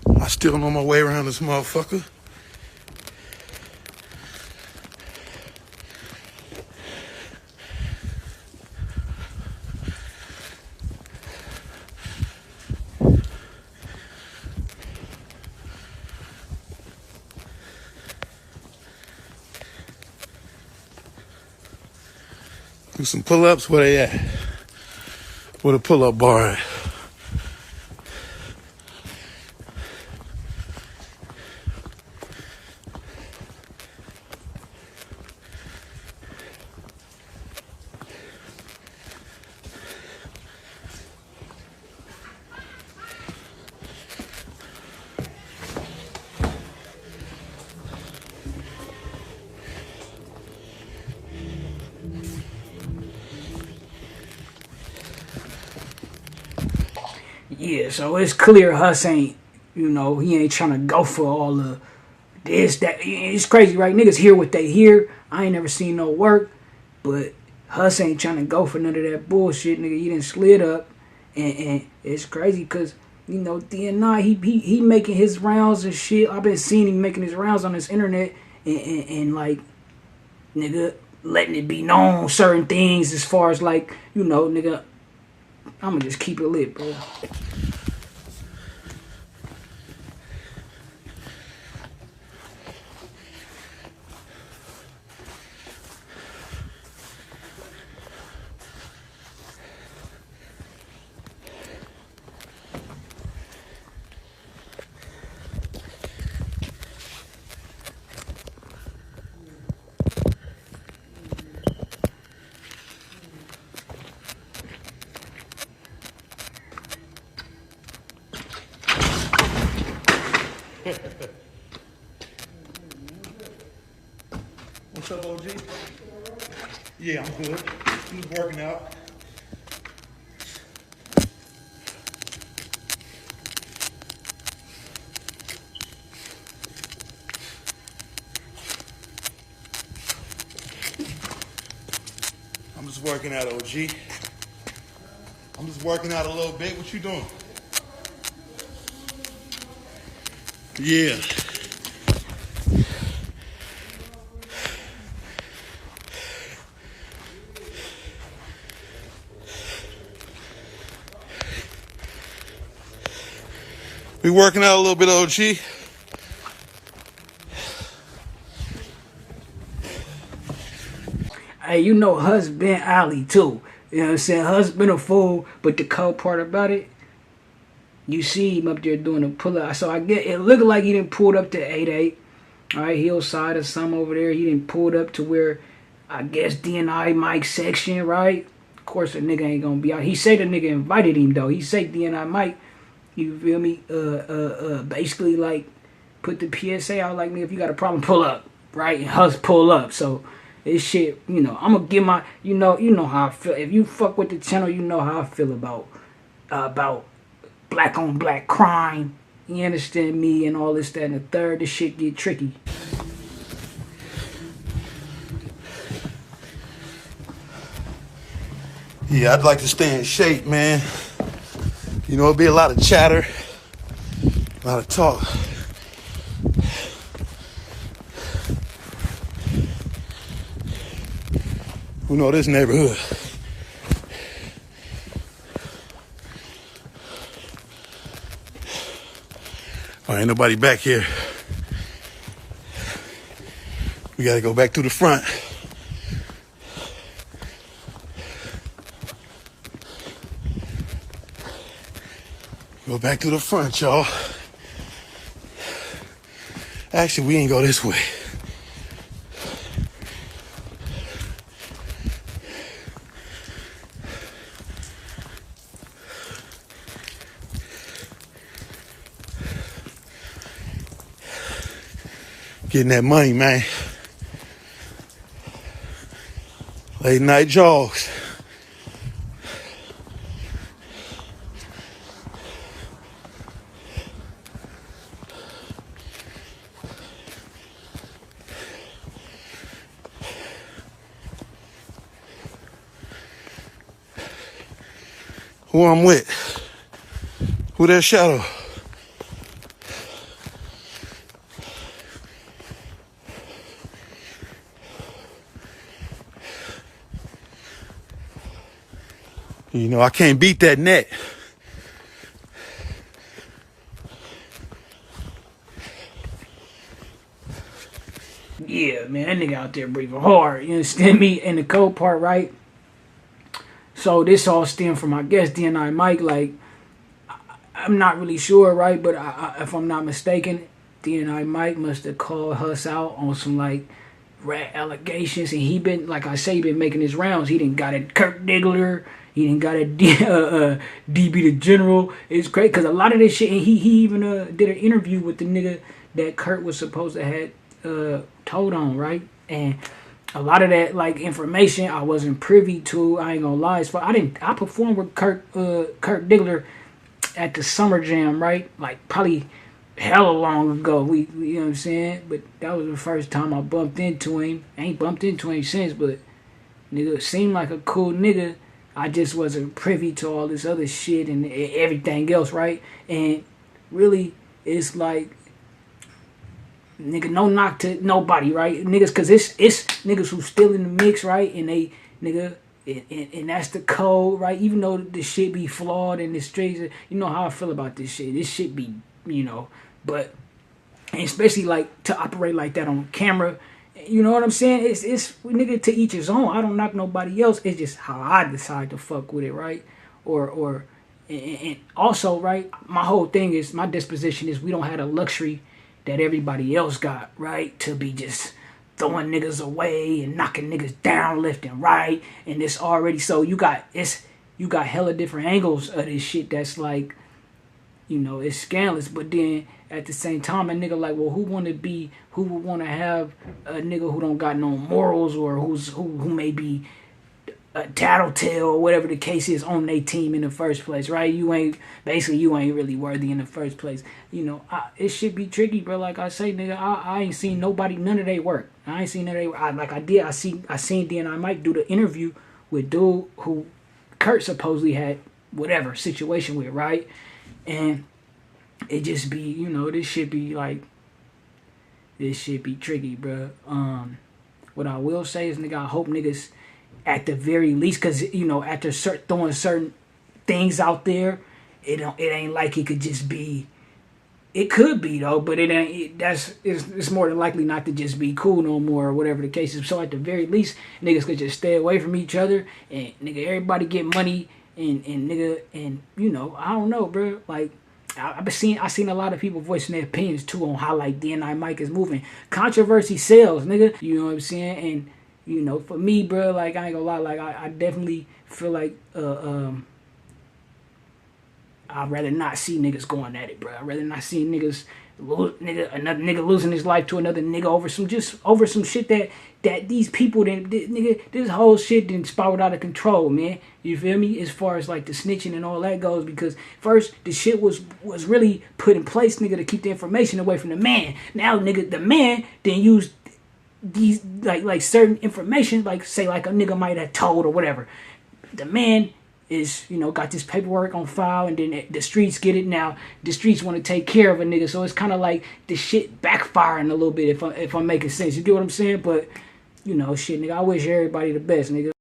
I still know my way around this motherfucker. Do some pull-ups. Where they at? Where the pull-up bar at? Yeah, so it's clear Hus ain't, he ain't trying to go for all the this, that. It's crazy, right? Niggas hear what they hear. I ain't never seen no work, but Hus ain't trying to go for none of that bullshit, nigga. He done slid up, and it's crazy because, DNI, he making his rounds and shit. I've been seeing him making his rounds on this internet, and like, nigga, letting it be known certain things as far as like, nigga, I'm gonna just keep it lit, bro. What's up, OG? Yeah, I'm good. I'm just working out. I'm just working out, OG. I'm just working out a little bit. What you doing? Yeah. We working out a little bit, OG. Hey, Hus been alley too. You know what I'm saying? Hus been a fool, but the cold part about it, you see him up there doing a pull up. So I get it looked like he didn't pull up to 8-8. All right, hillside or some over there. He didn't pull up to where I guess DNI Mike section, right? Of course, the nigga ain't gonna be out. He say the nigga invited him though. He say DNI Mike. You feel me? Basically like put the PSA out like, nigga, if you got a problem, pull up, right? And Hus pull up. So this shit, I'm gonna get my, you know how I feel. If you fuck with the channel, you know how I feel about black on black crime. You understand me and all this, that, and the third. This shit get tricky. Yeah, I'd like to stay in shape, man. It'll be a lot of chatter, a lot of talk. Who know this neighborhood? Oh, ain't nobody back here. We gotta go back to the front. Go back to the front, y'all. Actually, we ain't go this way. Getting that money, man. Late night jogs. Who I'm with? Who that shadow? You know, I can't beat that net. Yeah, man, that nigga out there breathing hard. You understand me? And the cold part, right? So this all stemmed from, I guess, DNI Mike. Like, I'm not really sure, right? But if I'm not mistaken, DNI Mike must have called Huss out on some like rat allegations, and he been, like I say, he been making his rounds. He didn't got a Kirk Diggler. He didn't got a DB the General. It's great because a lot of this shit, and he even did an interview with the nigga that Kurt was supposed to have told on, right? And a lot of that like information I wasn't privy to. I ain't gonna lie. I performed with Kirk Diggler at the Summer Jam, right? Like probably hella long ago. We you know what I'm saying? But that was the first time I bumped into him. I ain't bumped into him since, but nigga seemed like a cool nigga. I just wasn't privy to all this other shit and everything else, right? And really, it's like, nigga, no knock to nobody, right? Niggas, cause it's niggas who still in the mix, right? And they, nigga, and that's the code, right? Even though the shit be flawed and the streets, you know how I feel about this shit. This shit be, you know, but, and especially like to operate like that on camera, you know what I'm saying? It's nigga, to each his own. I don't knock nobody else. It's just how I decide to fuck with it, right? And also, right, my whole thing is, my disposition is, we don't have the luxury that everybody else got, right? To be just throwing niggas away and knocking niggas down left and right. And it's already, so you got hella different angles of this shit that's like, you know, it's scandalous. But then at the same time, a nigga like, well, who would want to have a nigga who don't got no morals, or who may be a tattletale or whatever the case is on their team in the first place, right? You ain't really worthy in the first place. You know, it should be tricky, bro. Like I say, nigga, I ain't seen nobody, none of their work. I ain't seen none of their work. I seen DNI Mike do the interview with dude who Kurt supposedly had whatever situation with, right? And it just be, you know, this shit be tricky, bro. What I will say is, nigga, I hope niggas at the very least, because, you know, after throwing certain things out there, it ain't like it could just be. It could be though, but it ain't. It's more than likely not to just be cool no more, or whatever the case is. So at the very least, niggas could just stay away from each other, and nigga, everybody get money, and nigga, and you know, I don't know, bro. Like, I seen a lot of people voicing their opinions too on how like DNI Mike is moving. Controversy sells, nigga. You know what I'm saying? And you know, for me, bro, like I ain't gonna lie, like I definitely feel like I'd rather not see niggas going at it, bro. I'd rather not see another nigga losing his life to another nigga over some shit that these people nigga, this whole shit didn't spiraled out of control, man. You feel me? As far as like the snitching and all that goes, because first the shit was really put in place, nigga, to keep the information away from the man. Now, nigga, the man then used these like certain information, like say like a nigga might have told or whatever. The man is, you know, got this paperwork on file, and then the streets get it. Now the streets want to take care of a nigga, so it's kind of like the shit backfiring a little bit, if I'm making sense. You get what I'm saying? But you know, shit, nigga, I wish everybody the best, nigga.